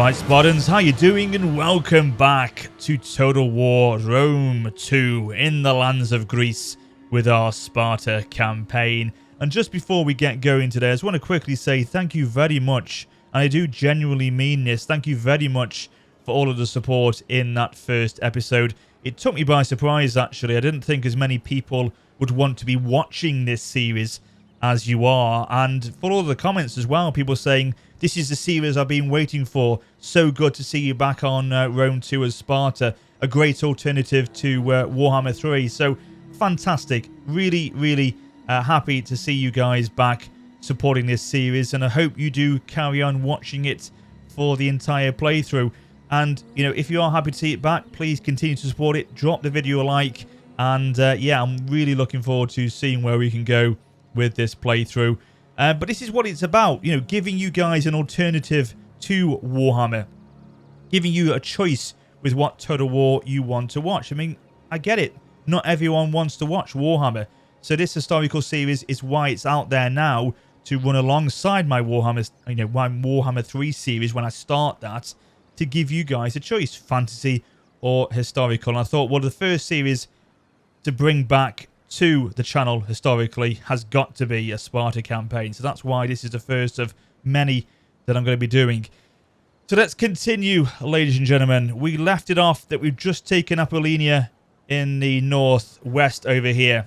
Alright Spartans, how you doing, and welcome back to Total War Rome 2 in the lands of Greece with our Sparta campaign. And just before we get going today, I just want to quickly say thank you very much, and I do genuinely mean this, thank you very much for all of the support in that first episode. It took me by surprise actually. I didn't think as many people would want to be watching this series as you are, and for all the comments as well, people saying this is the series I've been waiting for. So good to see you back on Rome 2 as Sparta, a great alternative to Warhammer 3. So fantastic, really happy to see you guys back supporting this series, and I hope you do carry on watching it for the entire playthrough. And you know, if you are happy to see it back, please continue to support it, drop the video a like, and yeah, I'm really looking forward to seeing where we can go with this playthrough. But this is what it's about, you know, giving you guys an alternative to Warhammer, giving you a choice with what Total War you want to watch. I mean, I get it, not everyone wants to watch Warhammer, so this historical series is why it's out there now to run alongside my Warhammer, you know, my Warhammer 3 series when I start that, to give you guys a choice, fantasy or historical. And I thought, well, the first series to bring back to the channel historically has got to be a Sparta campaign, so that's why this is the first of many that I'm going to be doing. So let's continue, ladies and gentlemen. We left it off that we've just taken Apollonia in the northwest over here,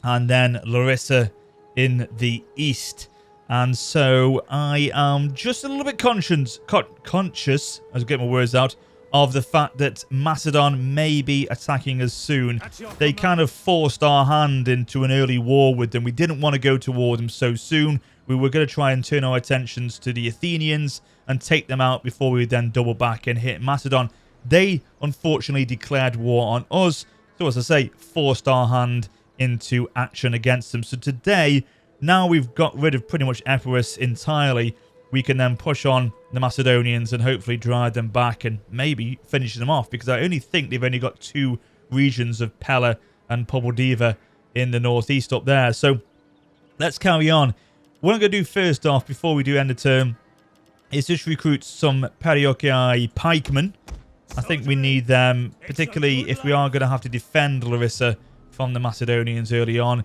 and then Larissa in the east. And so I am just a little bit conscious, I was getting my words out, of the fact that Macedon may be attacking us soon. They kind of forced our hand into an early war with them. We didn't want to go to war with them so soon. We were going to try and turn our attentions to the Athenians and take them out before we then double back and hit Macedon. They unfortunately declared war on us. So as I say, forced our hand into action against them. So today, now we've got rid of pretty much Epirus entirely, we can then push on the Macedonians and hopefully drive them back and maybe finish them off, because I only think they've only got 2 regions of Pella and Pobodiva in the northeast up there. So let's carry on. What I'm going to do first off, before we do end the term, is just recruit some Perioci pikemen. I think we need them, particularly if we are going to have to defend Larissa from the Macedonians early on.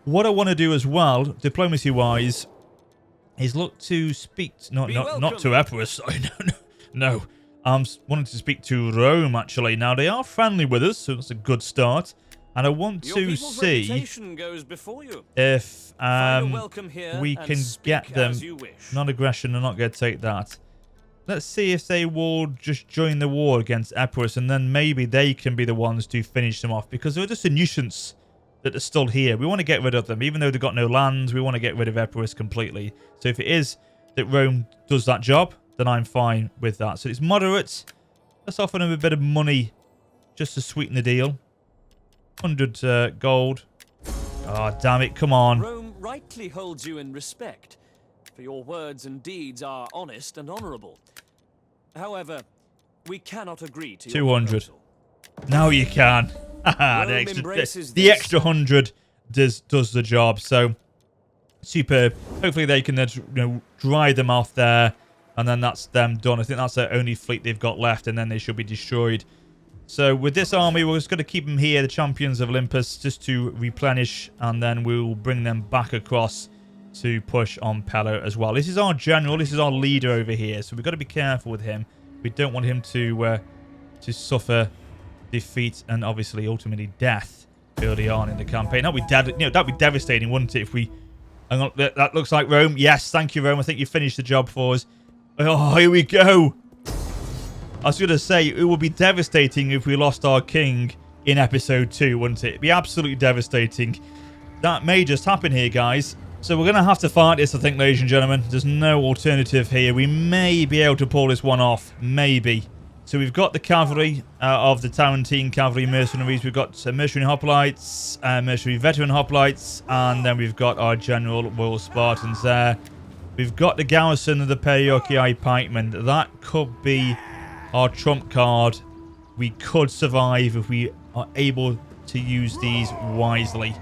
What I want to do as well, diplomacy-wise, is look to speak, not to Epirus, sorry, no. I'm wanting to speak to Rome, actually. Now, they are friendly with us, so that's a good start. And I want to see if we can get them. Non-aggression, I'm not going to take that. Let's see if they will just join the war against Epirus, and then maybe they can be the ones to finish them off, because they're just a nuisance that are still here. We want to get rid of them. Even though they've got no lands, we want to get rid of Epirus completely. So if it is that Rome does that job, then I'm fine with that. So it's moderate. Let's offer them a bit of money just to sweeten the deal. 100 gold. Oh, damn it. Come on. Rome rightly holds you in respect, for your words and deeds are honest and honourable. However, we cannot agree to 200. Your proposal. Now you can. the extra 100 does the job. So superb. Hopefully they can then, you know, dry them off there, and then that's them done. I think that's their only fleet they've got left, and then they should be destroyed. So with this army, we're just going to keep them here, the champions of Olympus, just to replenish, and then we'll bring them back across to push on Pella as well. This is our general, this is our leader over here, so we've got to be careful with him. We don't want him to suffer defeat and obviously ultimately death early on in the campaign. That'd be devastating, wouldn't it, if we... Hang on, that looks like Rome. Yes, thank you, Rome. I think you finished the job for us. Oh, here we go. I was going to say, it would be devastating if we lost our king in episode 2, wouldn't it? It'd be absolutely devastating. That may just happen here, guys. So we're going to have to fight this, I think, ladies and gentlemen. There's no alternative here. We may be able to pull this one off. Maybe. So we've got the cavalry of the Tarentine cavalry mercenaries. We've got mercenary hoplites, mercenary veteran hoplites, and then we've got our general Royal Spartans there. We've got the garrison of the Perioci pikemen. That could be our trump card. We could survive if we are able to use these wisely.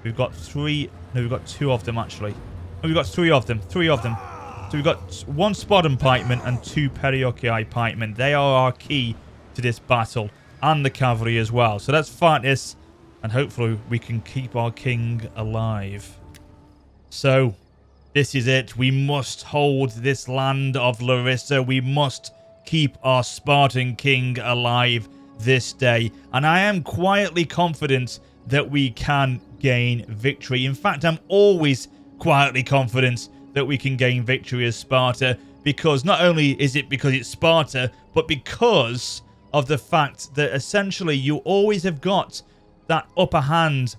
We've got 3... No, we've got 2 of them, actually. Oh, we've got 3 of them. 3 of them. So we've got 1 Spartan pikeman and 2 Perioci pikemen. They are our key to this battle, and the cavalry as well. So let's fight this, and hopefully we can keep our king alive. So this is it. We must hold this land of Larissa. We must keep our Spartan king alive this day. And I am quietly confident that we can gain victory. In fact, I'm always quietly confident that we can gain victory as Sparta, because not only is it because it's Sparta, but because of the fact that essentially you always have got that upper hand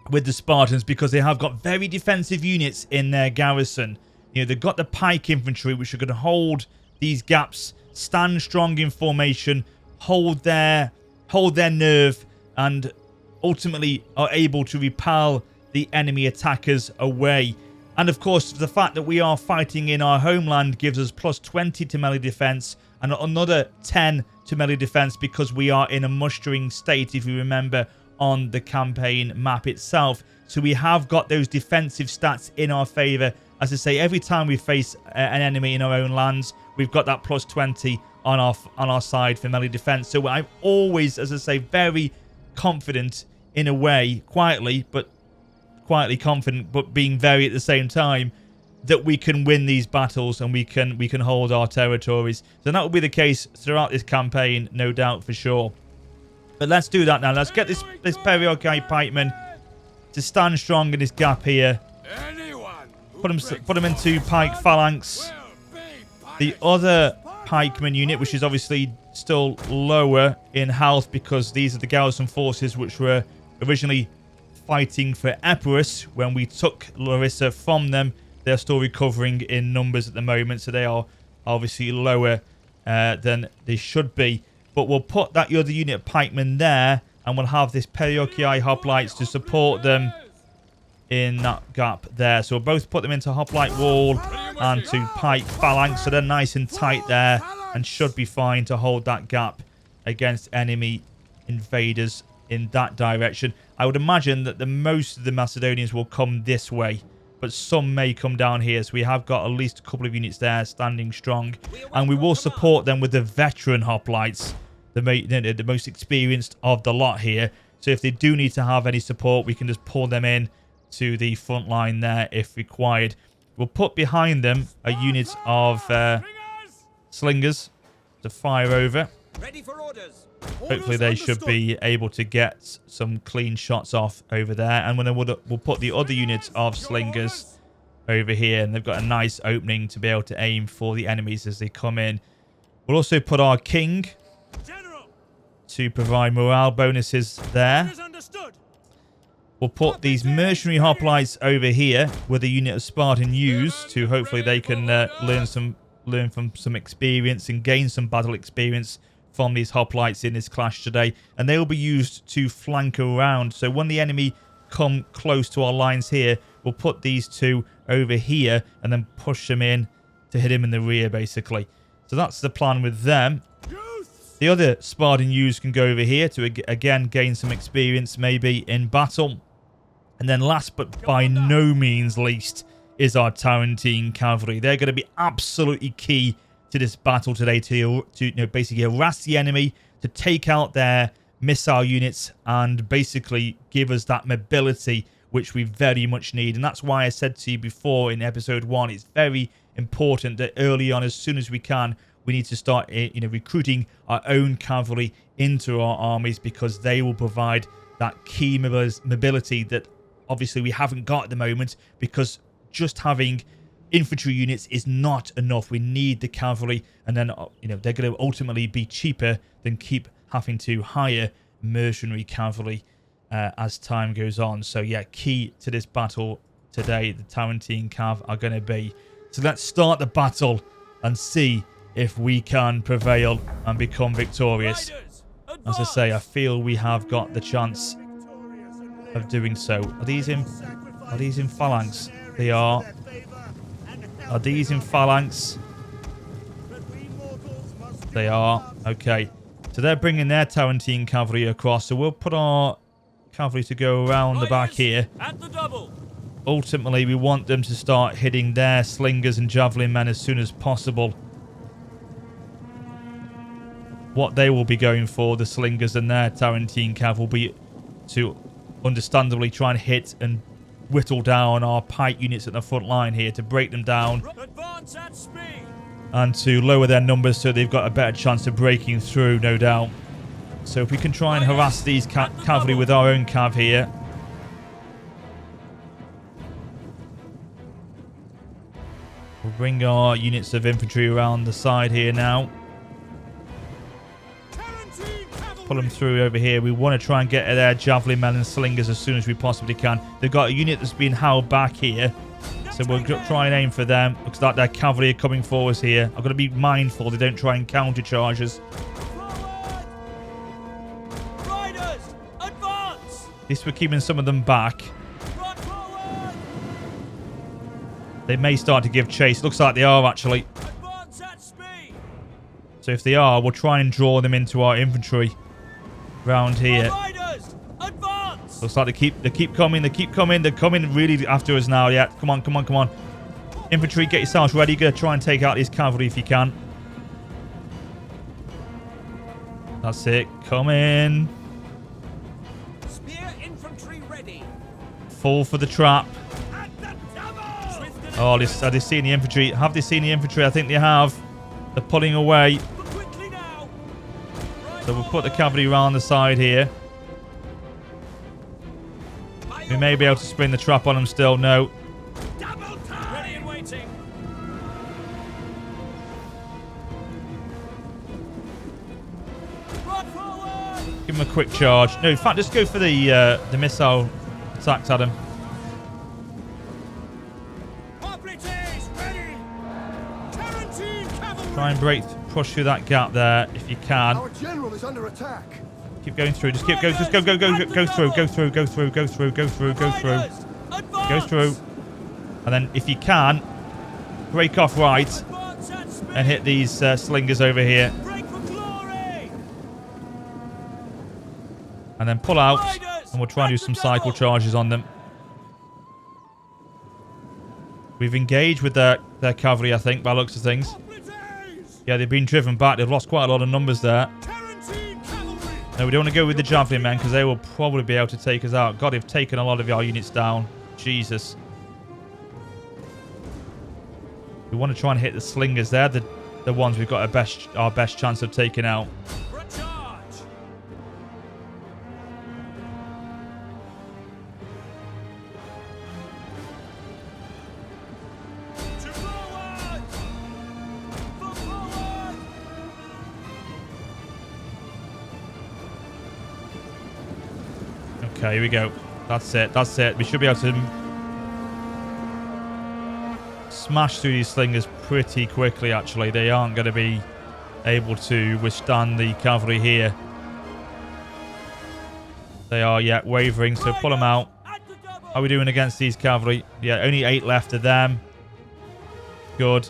with the Spartans, because they have got very defensive units in their garrison. You know, they've got the pike infantry, which are going to hold these gaps, stand strong in formation, hold their nerve, and ultimately are able to repel the enemy attackers away. And of course, the fact that we are fighting in our homeland gives us plus 20 to melee defense and another 10 to melee defense, because we are in a mustering state, if you remember, on the campaign map itself. So we have got those defensive stats in our favor. As I say, every time we face an enemy in our own lands, we've got that plus 20 on our side for melee defense. So I'm always, as I say, very confident in a way, quietly confident, but being very at the same time, that we can win these battles and we can hold our territories. So that will be the case throughout this campaign, no doubt, for sure. But let's do that now. Let's get this Perioci pikeman to stand strong in this gap here. Put him into pike phalanx. The other pikeman unit, which is obviously still lower in health, because these are the garrison forces which were originally fighting for Epirus when we took Larissa from them. They're still recovering in numbers at the moment, so they are obviously lower than they should be. But we'll put that other unit of pikemen there, and we'll have this Perioci hoplites to support them in that gap there. So we'll both put them into hoplite wall and to pike phalanx, so they're nice and tight there and should be fine to hold that gap against enemy invaders in that direction. I would imagine that most of the Macedonians will come this way, but some may come down here. So we have got at least a couple of units there standing strong, and we will support them with the veteran hoplites, the most experienced of the lot here. So if they do need to have any support, we can just pull them in to the front line there if required. We'll put behind them a unit of slingers to fire over. Ready for orders. Hopefully they should be able to get some clean shots off over there. And then we'll put the other units of slingers over here, and they've got a nice opening to be able to aim for the enemies as they come in. We'll also put our king to provide morale bonuses there. We'll put these mercenary hoplites over here with a unit of Spartan use to hopefully they can learn from some experience and gain some battle experience from these hoplites in this clash today. And they will be used to flank around. So when the enemy come close to our lines here, we'll put these two over here and then push them in to hit him in the rear, basically. So that's the plan with them. The other Spartan use can go over here to again gain some experience maybe in battle. And then last but by no means least is our Tarentine cavalry. They're going to be absolutely key to this battle today to basically harass the enemy, to take out their missile units and basically give us that mobility which we very much need. And that's why I said to you before in episode 1, it's very important that early on, as soon as we can, we need to start recruiting our own cavalry into our armies, because they will provide that key mobility that obviously we haven't got at the moment, because just having infantry units is not enough. We need the cavalry, and then they're going to ultimately be cheaper than keep having to hire mercenary cavalry as time goes on. So yeah, key to this battle today, the Tarentine cav are going to be. So let's start the battle and see if we can prevail and become victorious. As I say, I feel we have got the chance of doing so. Are these in phalanx? They are. Are these in phalanx? They are. Okay. So they're bringing their Tarentine cavalry across. So we'll put our cavalry to go around the back here. At the double. ultimately we want them to start hitting their slingers and javelin men as soon as possible. What they will be going for, the slingers and their Tarentine cav, will be to understandably try and hit and whittle down our pike units at the front line here, to break them down Advance at speed. and to lower their numbers so they've got a better chance of breaking through, no doubt. So if we can try and harass these cavalry with our own cav here. We'll bring our units of infantry around the side here now. Pull them through over here. We want to try and get their javelin men and slingers as soon as we possibly can. They've got a unit that's been held back here, so we'll try and aim for them. Looks like their cavalry are coming forwards here. I've got to be mindful they don't try and counter charges. Riders, advance. At least we're keeping some of them back. Run forward. They may start to give chase. Looks like they are actually. Advance at speed. So if they are, we'll try and draw them into our infantry round here. Riders, advance. Looks like they keep coming. They're coming really after us now. Yeah, come on. Infantry, get yourselves ready. Gonna try and take out these cavalry if you can. That's it. Come in. Spear infantry ready. Fall for the trap. At the double. Oh, have they seen the infantry? Have they seen the infantry? I think they have. They're pulling away. Quickly now. So we'll put the cavalry around the side here. We may be able to spin the trap on them still. No. Double time. Ready and waiting. Run forward. Give them a quick charge. No, in fact, just go for the missile attacks at them. Try and push through that gap there if you can. Our general is under attack. Keep going through. Just go through. And then if you can, break off right and hit these slingers over here. And then pull out and we'll try and do some cycle charges on them. We've engaged with their cavalry, I think, by the looks of things. Yeah, they've been driven back. They've lost quite a lot of numbers there. No, we don't want to go with the javelin men because they will probably be able to take us out. God, they've taken a lot of our units down. Jesus. We want to try and hit the slingers. They're the ones we've got our best chance of taking out. Okay, here we go. That's it. We should be able to smash through these slingers pretty quickly, actually. They aren't going to be able to withstand the cavalry here. They are yet wavering, so pull them out. How are we doing against these cavalry? Yeah, only 8 left of them. Good.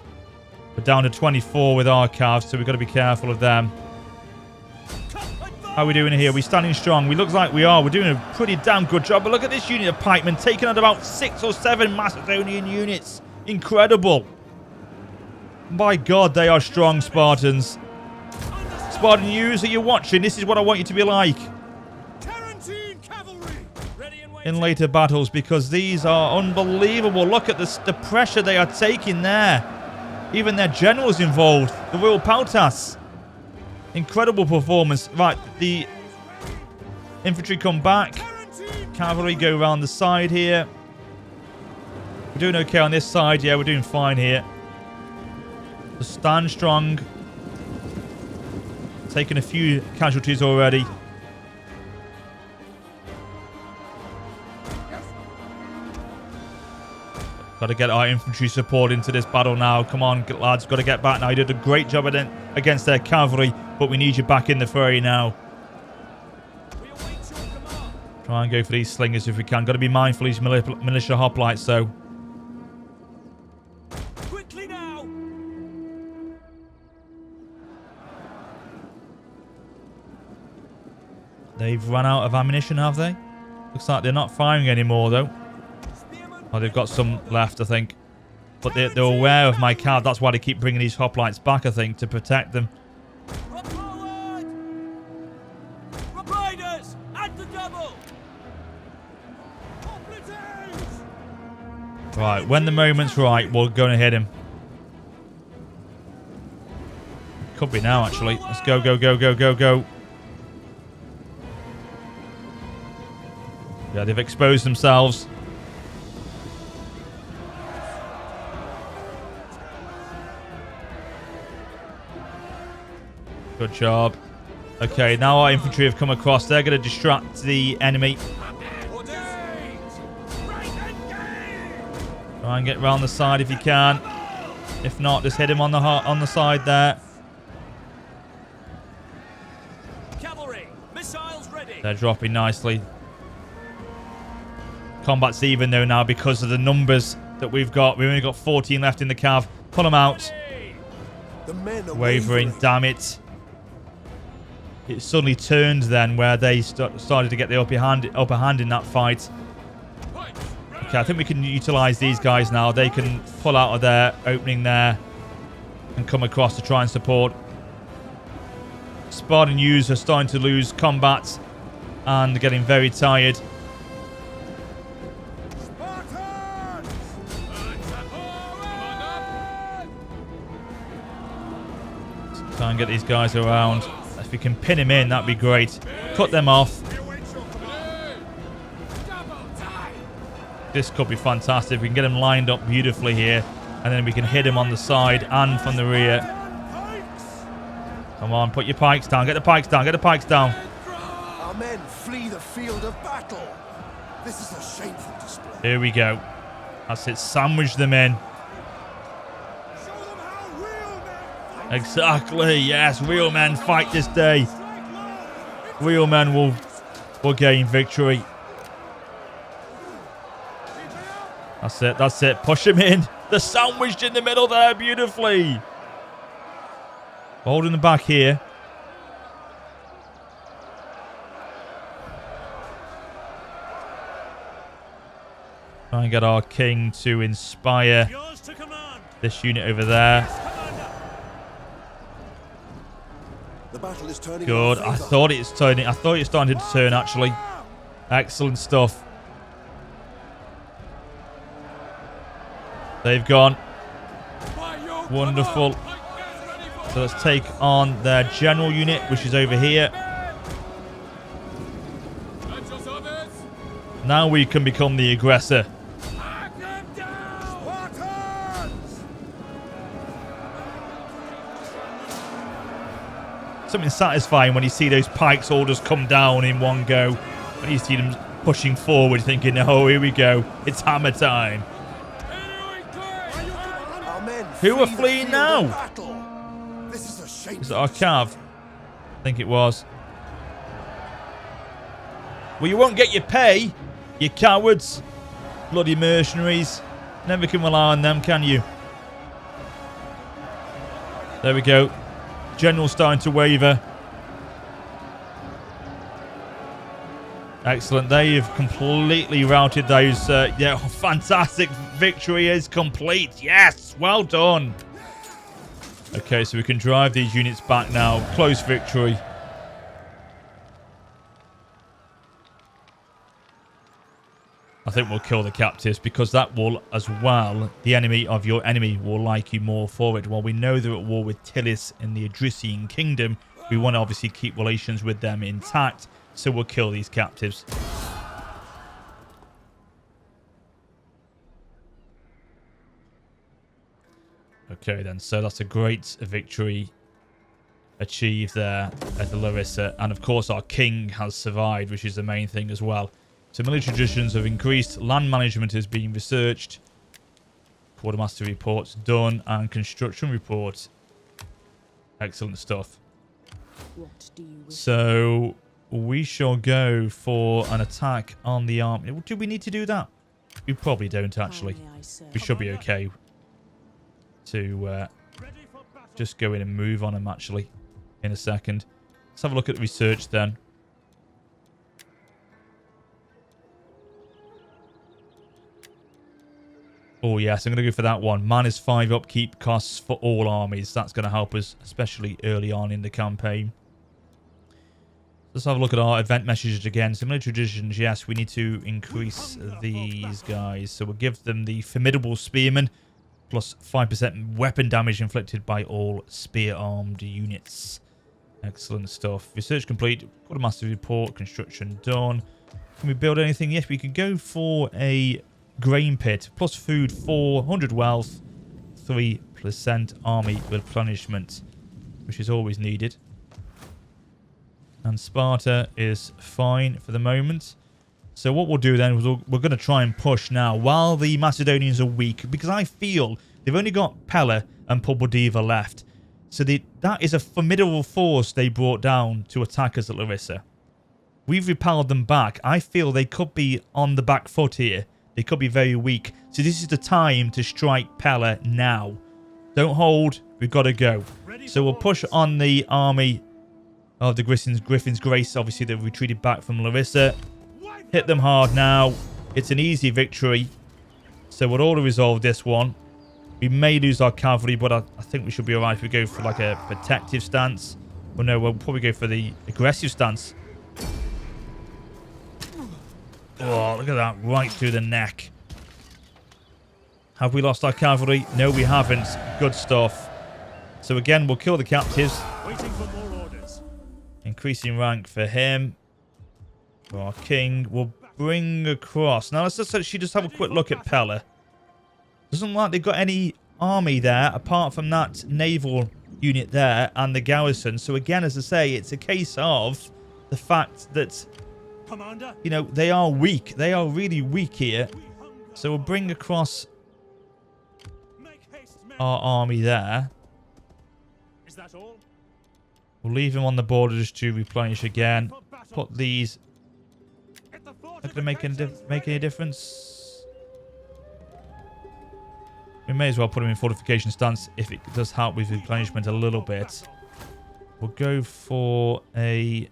We're down to 24 with our calves, so we've got to be careful of them. How are we doing here? We're standing strong. We look like we are. We're doing a pretty damn good job. But look at this unit of pikemen taking out about 6 or 7 Macedonian units. Incredible. My God, they are strong Spartans. Spartan youths, are you watching? This is what I want you to be like in later battles, because these are unbelievable. Look at the pressure they are taking there. Even their generals involved. The Royal Pautas. Incredible performance. Right, the infantry come back. Cavalry go around the side here. We're doing okay on this side. Yeah, we're doing fine here. Just stand strong. Taking a few casualties already. Got to get our infantry support into this battle now. Come on, lads. Got to get back now. You did a great job against their cavalry, but we need you back in the fray now. Try and go for these slingers if we can. Got to be mindful of these militia hoplites, though. Quickly now. They've run out of ammunition, have they? Looks like they're not firing anymore, though. Spearmen Oh, they've got some left, I think. But they're aware of my cav. That's why they keep bringing these hoplites back, I think, to protect them. Riders, at the double. Right, when the moment's right, we'll go and hit him. Could be now, actually. Let's go, go, go, go, go, go. Yeah, they've exposed themselves. Good job. Okay, now our infantry have come across. They're going to distract the enemy. Try and get around the side if you can. If not, just hit him on the side there. Cavalry, missiles ready. They're dropping nicely. Combat's even though now because of the numbers that we've got. We've only got 14 left in the cav. Pull them out. The men are Wavering, damn it. It suddenly turned then where they started to get the upper hand in that fight. Okay, I think we can utilise these guys now. They can pull out of their opening there and come across to try and support. Spartan youths are starting to lose combat and getting very tired. Let's try and get these guys around. If we can pin him in, that'd be great. Cut them off. This could be fantastic. We can get him lined up beautifully here. And then we can hit him on the side and from the rear. Come on, put your pikes down. Get the pikes down. Get the pikes down. Our men flee the field of battle. This is a shameful display. Here we go. That's it. Sandwich them in. Exactly. Yes, real men fight this day. Real men will gain victory. That's it. That's it. Push him in. They're sandwiched in the middle there beautifully. Holding them back here. Try and get our king to inspire this unit over there. The battle is turning. Good. I thought it's turning. I thought it started to turn actually. Excellent stuff. They've gone. Wonderful. So let's take on their general unit, which is over here. Now we can become the aggressor. Something satisfying when you see those pikes all just come down in one go. When you see them pushing forward, thinking, oh, here we go. It's hammer time. Who are fleeing now? Is it our cav? I think it was. Well, you won't get your pay, you cowards. Bloody mercenaries. Never can rely on them, can you? There we go. General's starting to waver. Excellent. They've completely routed those. Yeah, fantastic. Victory is complete. Yes, well done. Okay, so we can drive these units back now. Close victory. I think we'll kill the captives because that will, as well, the enemy of your enemy will like you more for it. While we know they're at war with Tilis in the Adrician kingdom, we want to obviously keep relations with them intact. So we'll kill these captives. Okay then, so that's a great victory achieved there at the Larissa. And of course our king has survived, which is the main thing as well. So military traditions have increased, land management is being researched, quartermaster reports done, and construction reports. Excellent stuff. What do you wish? So we shall go for an attack on the army. Do we need to do that? We probably don't actually. We should be okay to just go in and move on them actually in a second. Let's have a look at the research then. Oh, yes, I'm going to go for that one. -5 upkeep costs for all armies. That's going to help us, especially early on in the campaign. Let's have a look at our event messages again. Similar traditions, yes, we need to increase these guys. So we'll give them the Formidable Spearman, plus 5% weapon damage inflicted by all spear-armed units. Excellent stuff. Research complete. Quartermaster report. Construction done. Can we build anything? Yes, we can go for a grain pit. Plus food 400 wealth. 3% army replenishment, which is always needed. And Sparta is fine for the moment. So what we'll do then is we're going to try and push now while the Macedonians are weak. Because I feel they've only got Pella and Pobodiva left. So that is a formidable force they brought down to attack us at Larissa. We've repelled them back. I feel they could be on the back foot here. They could be very weak. So this is the time to strike Pella now. Don't hold. We've got to go. So we'll push on the army of the Griffin's Grace. Obviously, they've retreated back from Larissa. Hit them hard now. It's an easy victory. So we'll auto resolve this one. We may lose our cavalry, but I think we should be alright if we go for like a protective stance. Well, no, we'll probably go for the aggressive stance. Oh, look at that. Right through the neck. Have we lost our cavalry? No, we haven't. Good stuff. So again, we'll kill the captives. Waiting for more orders. Increasing rank for him. For our king. We'll bring across. Now, let's just actually just have a quick look at Pella. Doesn't look like they've got any army there, apart from that naval unit there and the garrison. So again, as I say, it's a case of the fact that, Commander, you know, they are weak. They are really weak here. So we'll bring across our army there. is that all? We'll leave them on the border just to replenish again. Put these. Not going to make any difference. We may as well put them in fortification stance if it does help with replenishment a little bit. We'll go for a...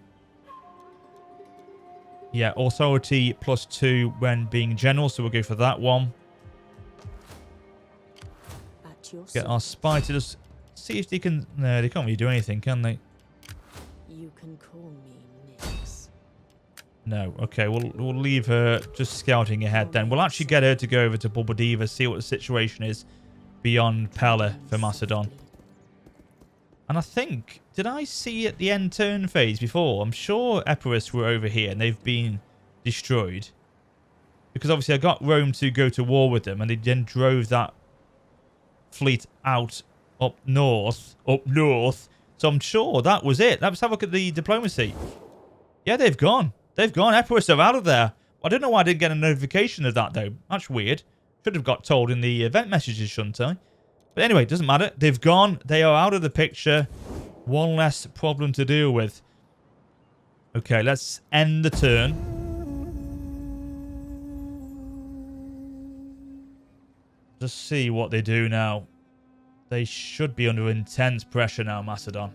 yeah, authority +2 when being general. So we'll go for that one. Get our spy to just see if they can... no, they can't really do anything, can they? You can call me Nix. No. Okay, we'll leave her just scouting ahead then. We'll actually get her to go over to Pobodiva, see what the situation is beyond Pella for Macedon. And I think... did I see at the end turn phase before? I'm sure Epirus were over here and they've been destroyed. Because obviously I got Rome to go to war with them and they then drove that fleet out up north. So I'm sure that was it. Let's have a look at the diplomacy. Yeah, they've gone. They've gone. Epirus are out of there. I don't know why I didn't get a notification of that, though. That's weird. Should have got told in the event messages, shouldn't I? But anyway, it doesn't matter. They've gone. They are out of the picture. One less problem to deal with. Okay, let's end the turn. Just see what they do now. They should be under intense pressure now, Macedon.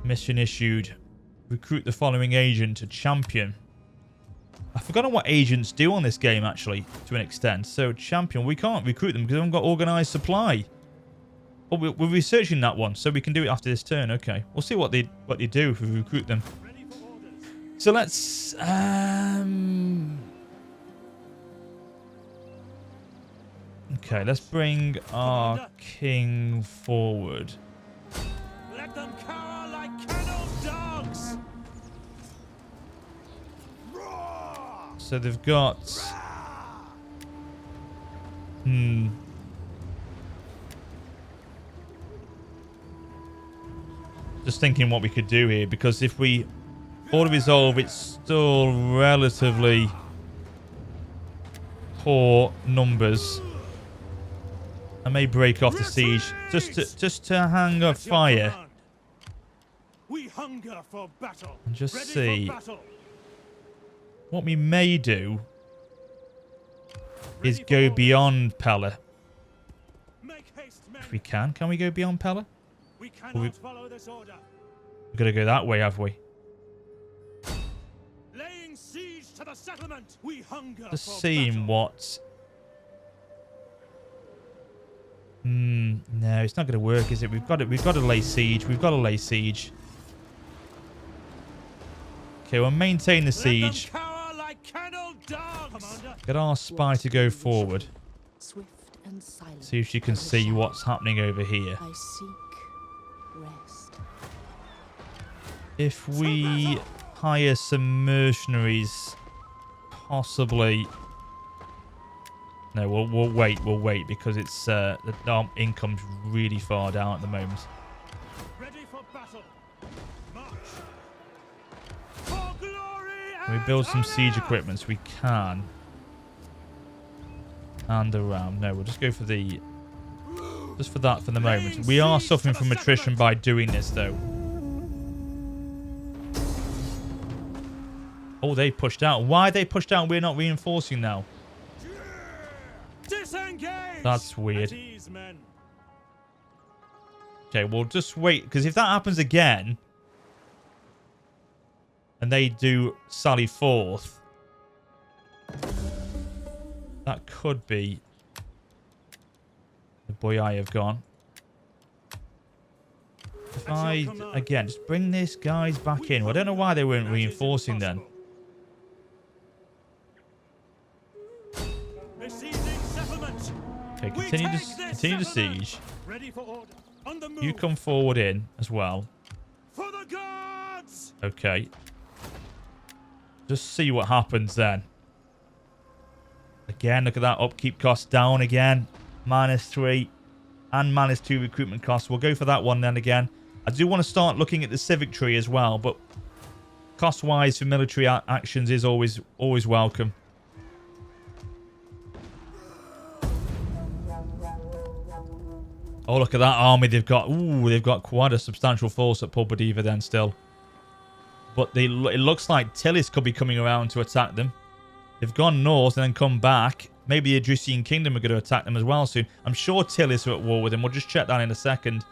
Mission issued. Recruit the following agent to champion. I've forgotten what agents do on this game, actually, to an extent. So, champion, we can't recruit them because we haven't got organised supply. Oh, we're researching that one, so we can do it after this turn. Okay, we'll see what they do if we recruit them. So let's... okay, let's bring our king forward. Let them cower like kennel dogs. So they've got... just thinking what we could do here, because if we auto-resolve, it's still relatively poor numbers. I may break off the siege just to hang a fire. We hunger for battle. And just see. What we may do is go beyond Pella. If we can. Can we go beyond Pella? We cannot follow this order. We've got to go that way, have we? Laying siege to the settlement. settlement. We hunger Just for seeing battle. what... no, it's not going to work, is it? We've got to lay siege. We've got to lay siege. Okay, we'll maintain the siege. Let them cower like kennelled dogs. Commander. Get our spy to go forward. Swift and silent. See if she can as a see shadow. what's happening over here. I seek rest. If we hire some mercenaries, possibly... No, we'll wait. We'll wait because it's the income's really far down at the moment. Ready for battle. March. For glory Can we build some siege equipment? We can. And the ram. No, we'll just go for the... Just for that for the moment. We are suffering from attrition by doing this, though. Oh, they pushed out. Why they pushed out? We're not reinforcing now. disengage. That's weird. At ease, men. Okay, we'll just wait. Because if that happens again... And they do sally forth... That could be... The boy I have gone. If I... Again, just bring this guys back in. Well, I don't know why they weren't reinforcing then. Okay, continue the siege. Ready for order. On the move. You come forward in as well. For the gods. Okay. Just see what happens then. Again, look at that upkeep cost down again. -3 and -2 recruitment costs. We'll go for that one then again. I do want to start looking at the civic tree as well, but cost-wise for military actions is always welcome. Oh, look at that army they've got. Ooh, they've got quite a substantial force at Pulpadiva then still. But it looks like Tillis could be coming around to attack them. They've gone north and then come back. Maybe the Adrusian Kingdom are going to attack them as well soon. I'm sure Tillis are at war with them. We'll just check that in a second.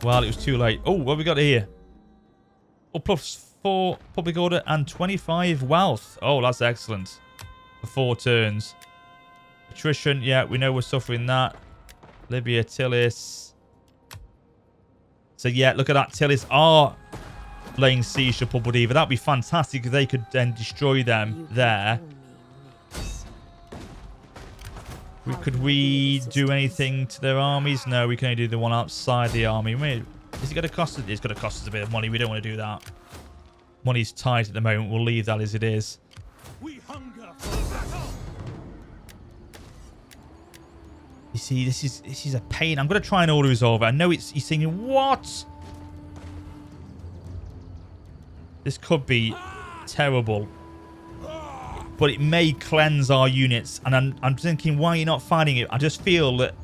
Well, it was too late. Oh, what have we got here? Oh, +4 public order and 25 wealth. Oh, that's excellent. For 4 turns. Attrition, yeah, we know we're suffering that. Libya, Tillis. So, yeah, look at that. Tillis are laying siege to Pulpadiva. That'd be fantastic if they could then destroy them there. Could we do anything to their armies? No, we can only do the one outside the army. Is it going to cost us? It's going to cost us a bit of money. We don't want to do that. Money's tight at the moment. We'll leave that as it is. We hunger for battle. You see, this is a pain. I'm going to try and auto resolve it. I know he's thinking, what? This could be terrible. But it may cleanse our units. And I'm thinking, why are you not fighting it? I just feel that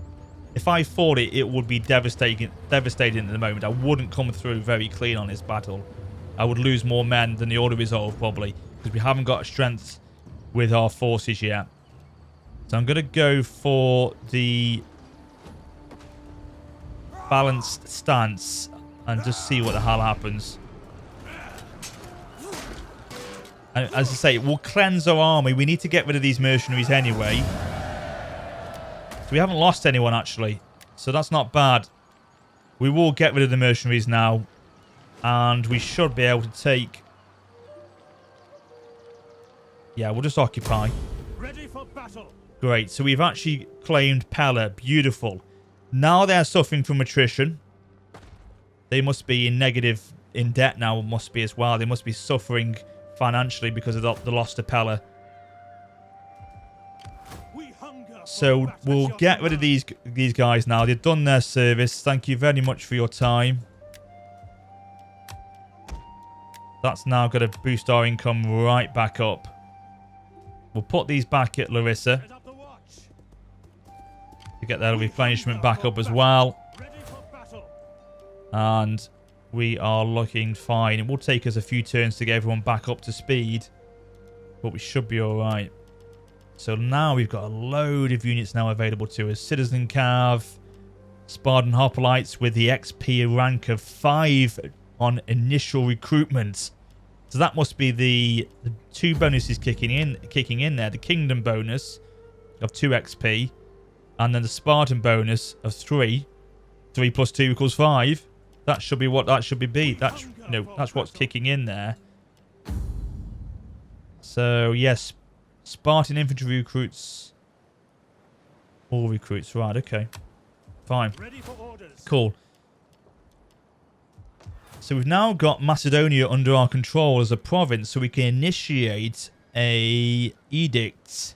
if I fought it, it would be devastating at the moment. I wouldn't come through very clean on this battle. I would lose more men than the auto resolve probably. Because we haven't got strength with our forces yet. So I'm going to go for the balanced stance and just see what the hell happens. And as I say, we'll cleanse our army. We need to get rid of these mercenaries anyway. So we haven't lost anyone actually. So that's not bad. We will get rid of the mercenaries now. And we should be able to take... Yeah, we'll just occupy. Ready for battle. Great. So we've actually claimed Pella. Beautiful. Now they're suffering from attrition. They must be in debt now, must be as well. They must be suffering financially because of the loss to Pella. So we'll get rid of these guys now. They've done their service. Thank you very much for your time. That's now going to boost our income right back up. We'll put these back at Larissa to get their replenishment back up as well. And we are looking fine. It will take us a few turns to get everyone back up to speed, but we should be all right. So now we've got a load of units now available to us. Citizen Cav, Spartan Hoplites with the XP rank of 5 on initial recruitment. So that must be the 2 bonuses kicking in there. The Kingdom bonus of 2 XP. And then the Spartan bonus of 3. 3 plus 2 equals 5. That should be what that should be. That's, you know, that's what's kicking in there. So, yes. Spartan infantry recruits. All recruits. Right, okay. Fine. Cool. So we've now got Macedonia under our control as a province, so we can initiate a edict.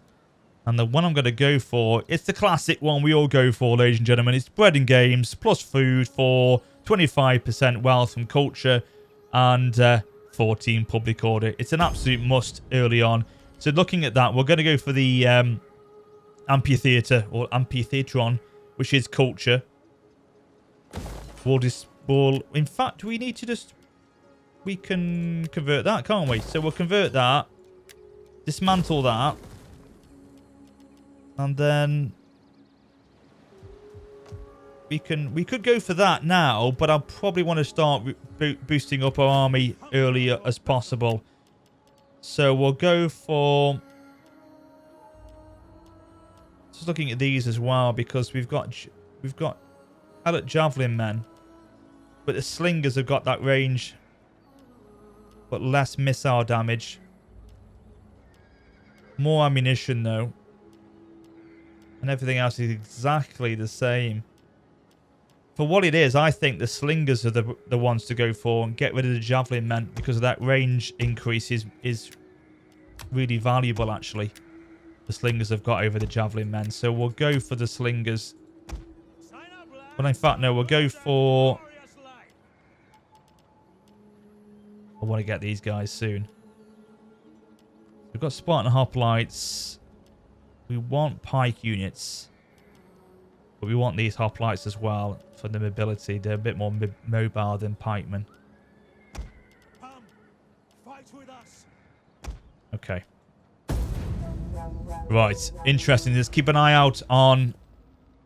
And the one I'm going to go for, it's the classic one we all go for, ladies and gentlemen. It's bread and games plus food for 25% wealth from culture and 14 public order. It's an absolute must early on. So looking at that, we're going to go for the amphitheatre or amphitheatron, which is culture. In fact, we need to just... We can convert that, can't we? So we'll convert that. Dismantle that. And then... We could go for that now, but I'll probably want to start boosting up our army earlier as possible. So we'll go for... Just looking at these as well, because we've got pellet javelin men. But the slingers have got that range, but less missile damage. More ammunition though. And everything else is exactly the same. For what it is, I think the slingers are the ones to go for and get rid of the javelin men, because that range increase is really valuable actually. The slingers have got over the javelin men. So we'll go for the slingers. But in fact, no, we'll go for... I want to get these guys soon. We've got Spartan hoplites. We want pike units. But we want these hoplites as well for the mobility. They're a bit more mobile than pikemen. Okay. Right. Interesting. Just keep an eye out on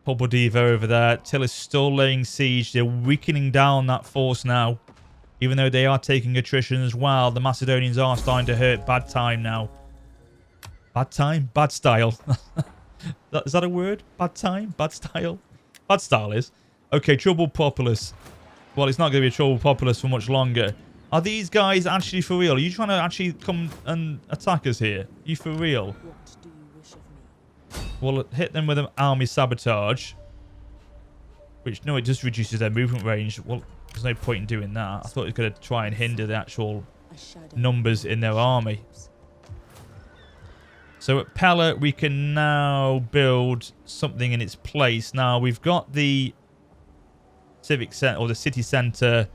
Pobodiva over there. Till is still laying siege. They're weakening down that force now. Even though they are taking attrition as well. The Macedonians are starting to hurt. Bad time now. Bad time? Bad style. Is that a word? Bad time? Bad style? Bad style is. Okay, troubled populace. Well, it's not going to be a troubled populace for much longer. Are these guys actually for real? Are you trying to actually come and attack us here? Are you for real? What do you wish of me? Well, hit them with an army sabotage. Which, no, it just reduces their movement range. Well, there's no point in doing that. I thought it was going to try and hinder the actual numbers in their army. So at Pella, we can now build something in its place. Now, we've got the civic center or the city center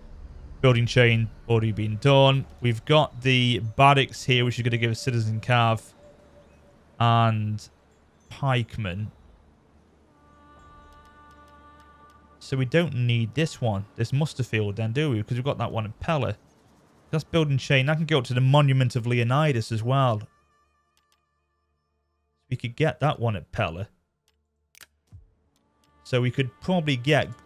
building chain already been done. We've got the barracks here, which is going to give us citizen cav and pikemen. So we don't need this one, this muster field then, do we? Because we've got that one at Pella. That's building chain. That can go up to the monument of Leonidas as well. We could get that one at Pella. So we could probably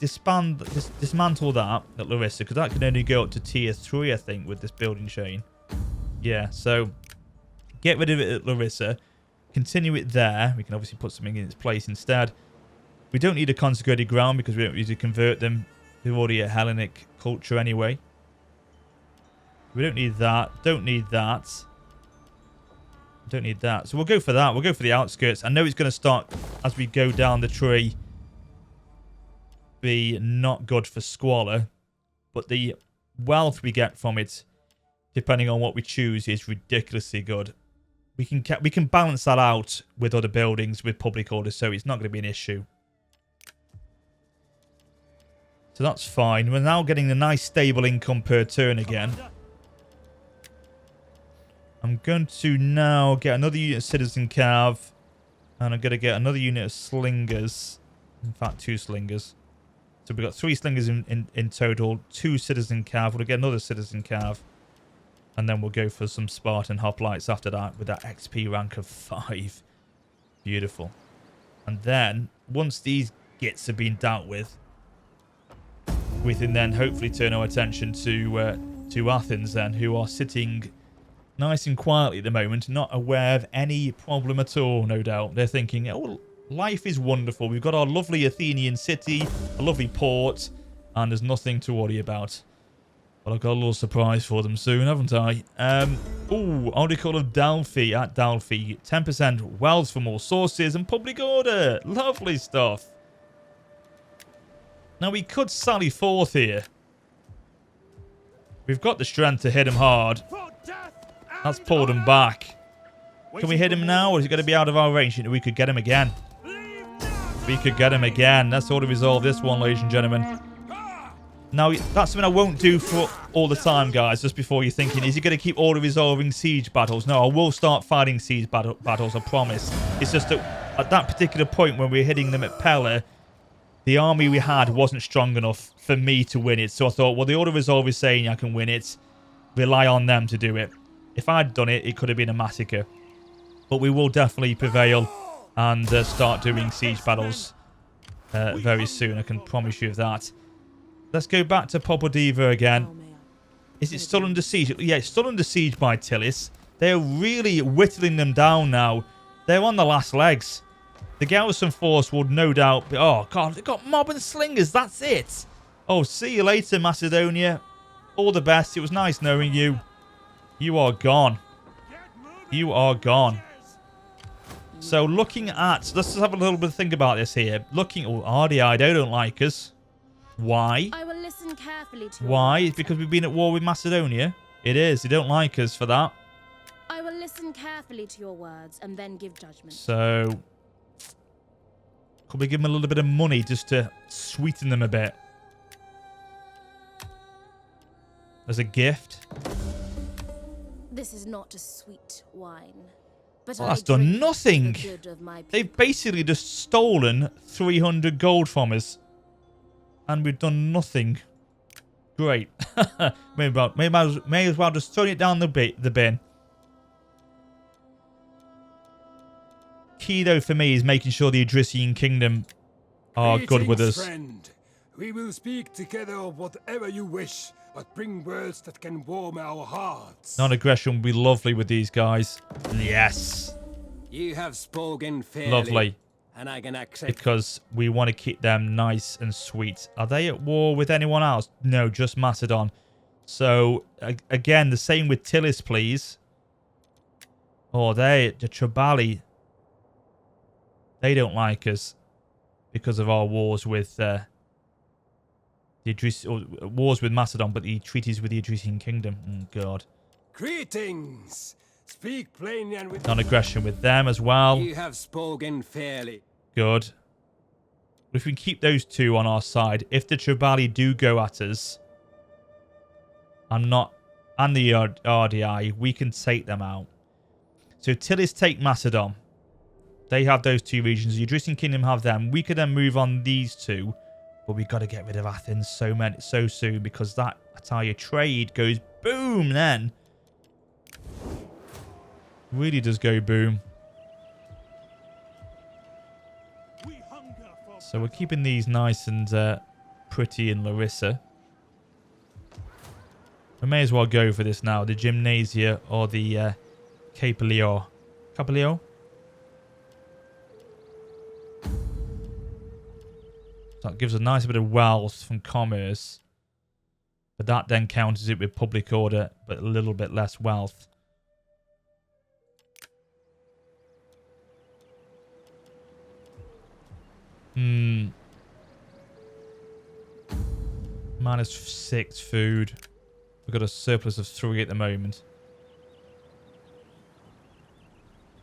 dismantle that at Larissa, because that can only go up to tier 3, I think, with this building chain. Yeah, so get rid of it at Larissa. Continue it there. We can obviously put something in its place instead. We don't need a consecrated ground because we don't need to convert them. They're already a Hellenic culture anyway. We don't need that. Don't need that. Don't need that. So we'll go for that. We'll go for the outskirts. I know it's going to start as we go down the tree. Be not good for squalor. But the wealth we get from it, depending on what we choose, is ridiculously good. We can balance that out with other buildings, with public order, so it's not going to be an issue. So that's fine. We're now getting a nice stable income per turn again. I'm going to now get another unit of citizen cav. And I'm going to get another unit of slingers. In fact, 2 slingers. So we've got 3 slingers in total. 2 citizen cav. We'll get another citizen cav. And then we'll go for some Spartan hoplites after that with that XP rank of 5. Beautiful. And then, once these gits have been dealt with, we can then hopefully turn our attention to Athens then, who are sitting nice and quietly at the moment, not aware of any problem at all, no doubt. They're thinking, oh, life is wonderful. We've got our lovely Athenian city, a lovely port, and there's nothing to worry about. But I've got a little surprise for them soon, haven't I? Oracle of Delphi at Delphi. 10% wealth from all sources and public order. Lovely stuff. Now, we could sally forth here. We've got the strength to hit him hard. That's pulled him back. Can we hit him now, or is he going to be out of our range? We could get him again. We could get him again. That's how to resolve this one, ladies and gentlemen. Now, that's something I won't do for all the time, guys. Just before you're thinking, is he going to keep auto-resolving siege battles? No, I will start fighting siege battles, I promise. It's just that at that particular point when we were hitting them at Pella, the army we had wasn't strong enough for me to win it. So I thought, well, the auto-resolve is saying I can win it. Rely on them to do it. If I'd done it, it could have been a massacre. But we will definitely prevail and start doing siege battles very soon. I can promise you of that. Let's go back to Popodiva again. Is it still under siege? Yeah, it's still under siege by Tillis. They're really whittling them down now. They're on the last legs. The garrison force would no doubt be... Oh, God, they've got mob and slingers. That's it. Oh, see you later, Macedonia. All the best. It was nice knowing you. You are gone. You are gone. So looking at... Let's just have a little bit of think about this here. Looking... Oh, RDI, they don't like us. Why? I will listen carefully to Why? It's because we've been at war with Macedonia. It is. They don't like us for that. I will listen carefully to your words and then give judgment. So... Could we give them a little bit of money just to sweeten them a bit? As a gift? This is not a sweet wine. But Well, that's done nothing. They've basically just stolen 300 gold from us. And we've done nothing. Great. may as well just throw it down the bin. Key, though, for me is making sure the Adrician Kingdom are good with us. Friend. We will speak together of whatever you wish, but bring words that can warm our hearts. Non-aggression will be lovely with these guys. Yes. You have spoken fairly. Lovely. And I can accept. Because we want to keep them nice and sweet. Are they at war with anyone else? No, just Macedon. So, again, the same with Tillis, please. Oh, the Tribali. They don't like us because of our wars with wars with Macedon, but the treaties with the Adrician Kingdom. Oh, God. Greetings. Speak plainly and with Non-aggression with them as well. You have spoken fairly. Good. But if we keep those two on our side, if the Tribali do go at us, and the RDI, we can take them out. So Tillis take Macedon. They have those two regions. The Adrician Kingdom have them. We could then move on these two. But we got to get rid of Athens so soon because that entire trade goes boom then. Really does go boom. So we're keeping these nice and pretty in Larissa. We may as well go for this now. The Gymnasia or the Capilio. Capilio? That gives a nice bit of wealth from commerce. But that then counters it with public order, but a little bit less wealth. -6 food. We've got a surplus of 3 at the moment.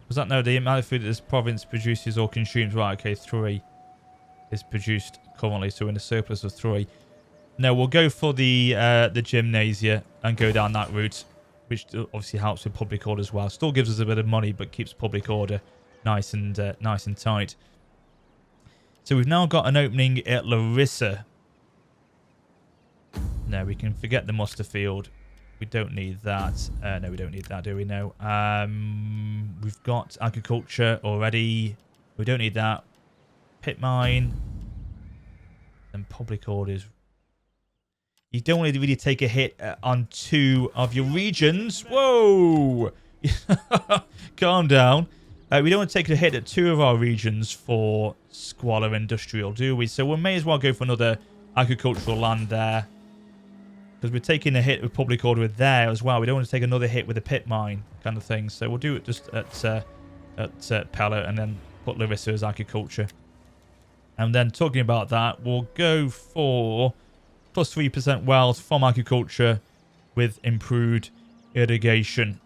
Does that know the amount of food that this province produces or consumes? Right, okay, 3 is produced currently, so we're in a surplus of 3. No, we'll go for the Gymnasia and go down that route, which obviously helps with public order as well. Still gives us a bit of money, but keeps public order nice and tight. So we've now got an opening at Larissa. No, we can forget the muster field. We don't need that. No, we don't need that, do we? No. We've got agriculture already. We don't need that. Pit mine. And public orders. You don't want to really take a hit on 2 of your regions. Whoa! Calm down. We don't want to take a hit at 2 of our regions for Squalor Industrial, do we? So we may as well go for another agricultural land there. Because we're taking a hit with public order there as well. We don't want to take another hit with a pit mine kind of thing. So we'll do it just at Pella and then put Larissa as agriculture. And then talking about that, we'll go for plus 3% wealth from agriculture with improved irrigation.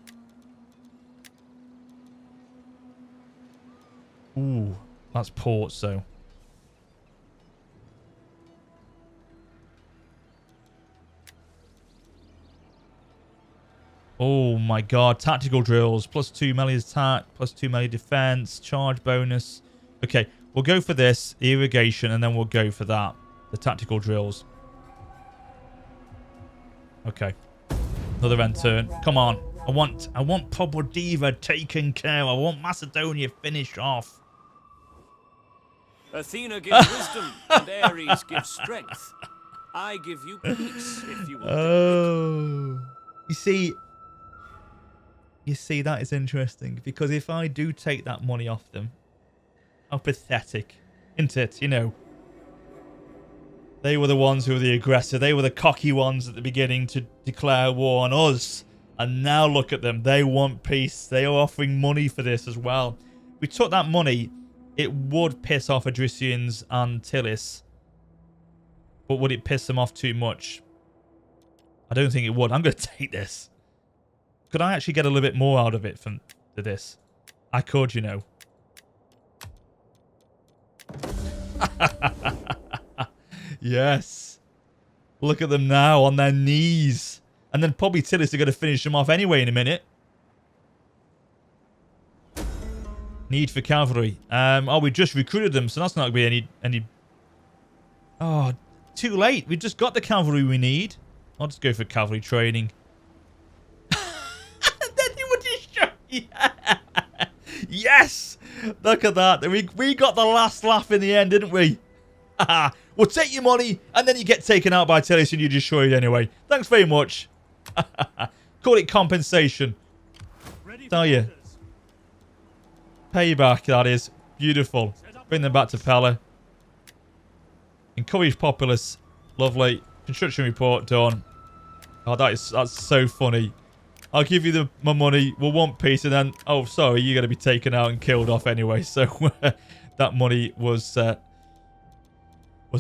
Ooh, that's ports though. Oh my god, tactical drills, plus 2 melee attack, plus 2 melee defense, charge bonus. Okay, we'll go for this, the irrigation, and then we'll go for that, the tactical drills. Okay, another end turn. Come on, I want Pobodiva taken care of. I want Macedonia finished off. Athena gives wisdom, and Ares gives strength. I give you peace, if you will. Oh, you see, that is interesting, because if I do take that money off them, how pathetic, isn't it? You know, they were the ones who were the aggressor. They were the cocky ones at the beginning to declare war on us. And now look at them. They want peace. They are offering money for this as well. If we took that money, it would piss off Adricians and Tilis. But would it piss them off too much? I don't think it would. I'm going to take this. Could I actually get a little bit more out of it from this? I could, you know. Yes. Look at them now on their knees. And then probably Tilis are going to finish them off anyway in a minute. Need for cavalry. Oh, we just recruited them, so that's not going to be any... Oh, too late. We just got the cavalry we need. I'll just go for cavalry training. Yeah. Yes! Look at that. We got the last laugh in the end, didn't we? We'll take your money, and then you get taken out by Tilis and you destroyed anyway. Thanks very much. Call it compensation. Tell you. Payback, that is. Beautiful. Bring them back to Pella. Encourage populace. Lovely. Construction report done. Oh, that's so funny. I'll give you my money. We'll want peace, and then, oh, sorry, you're going to be taken out and killed off anyway. So that money was our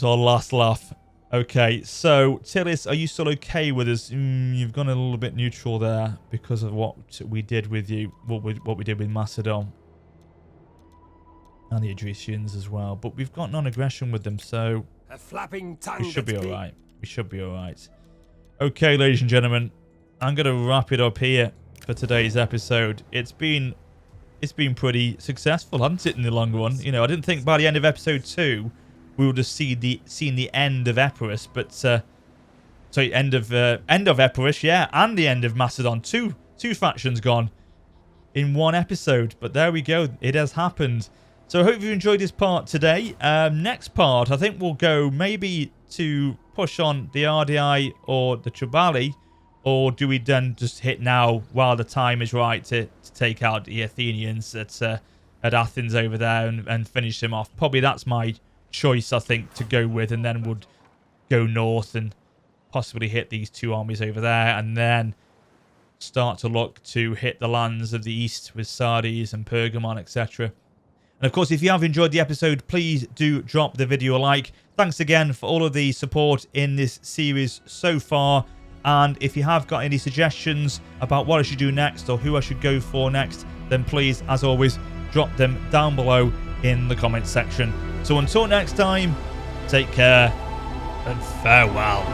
last laugh. Okay, so Tilis, are you still okay with us? You've gone a little bit neutral there because of what we did with you, what we did with Macedon and the Adricians as well. But we've got non-aggression with them, so a flapping tongue. We should be all right. We should be all right. Okay, ladies and gentlemen. I'm going to wrap it up here for today's episode. It's been pretty successful, hasn't it, in the long run? You know, I didn't think by the end of episode 2 we would have seen the end of Epirus, but sorry, end of Epirus, yeah, and the end of Macedon. Two factions gone in one episode, but there we go. It has happened. So I hope you enjoyed this part today. Next part, I think we'll go maybe to push on the RDI or the Tribali. Or do we then just hit now while the time is right to take out the Athenians at Athens over there and finish them off? Probably that's my choice, I think, to go with. And then we'll go north and possibly hit these 2 armies over there. And then start to look to hit the lands of the east with Sardes and Pergamon, etc. And of course, if you have enjoyed the episode, please do drop the video a like. Thanks again for all of the support in this series so far. And if you have got any suggestions about what I should do next or who I should go for next, then please, as always, drop them down below in the comments section. So until next time, take care and farewell.